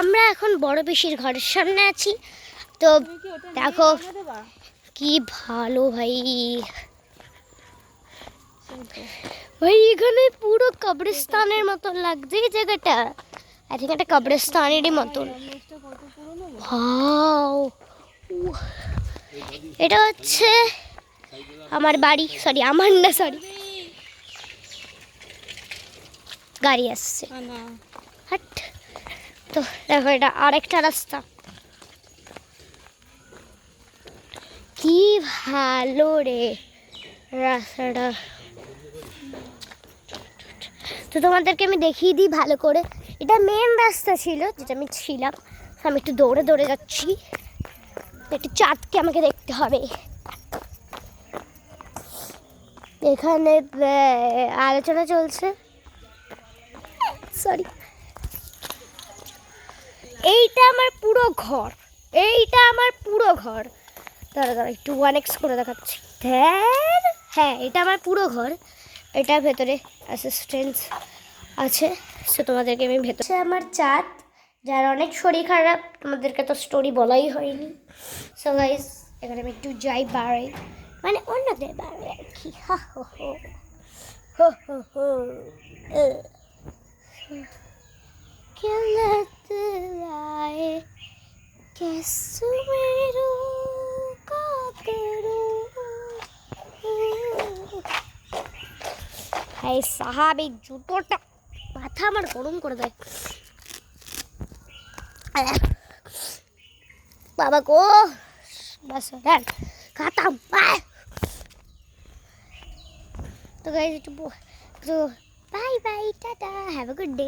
আমরা এখন বড় পিসির ঘরের সামনে আছি। তো দেখো কি ভালো ভাই, ভাই এখানে পুরো কবরস্থানের মতন লাগছে এই জায়গাটা। আই থিঙ্ক একটা কবরস্থানেরই মতন। ওয়াও, এটা হচ্ছে আমার বাড়ি, সরি আমার না, সরি গাড়ি আসছে। হাট। তো দেখো এটা আরেকটা রাস্তা, কি ভালো রে রাস্তাটা। তো তোমাদেরকে আমি দেখিয়ে দিই ভালো করে। এটা মেন রাস্তা ছিল যেটা আমি ছিলাম। আমি একটু দৌড়ে দৌড়ে যাচ্ছি, একটু চাঁদকে আমাকে দেখতে হবে। এখানে আলোচনা চলছে, সরি। এইটা আমার পুরো ঘর, এইটা আমার পুরো ঘর। দাঁড়া দাঁড়া একটু 1x করে দেখাচ্ছি। হ্যাঁ এটা আমার পুরো ঘর। এটার ভেতরে অ্যাসিস্ট্যান্ট আছে, সো তোমাদেরকে আমি ভেতরে। আমার চাঁদ, যার অনেক শরীর খারাপ, তোমাদেরকে তো স্টোরি বলাই হয়নি। সো গাইস এখানে আমি একটু যাই বাড়াই, মানে অন্যদের বাড়াই আর কি। হা হো হো হো হো হো। क्या लत लाए कैसे मेरू का करूं। हाय साहब এই জুতোটা মাথা আমার গরম করে দেয়। বাবা গো, বাস রান খাতাম। তো গাইস একটু bye bye, tata, have a good day.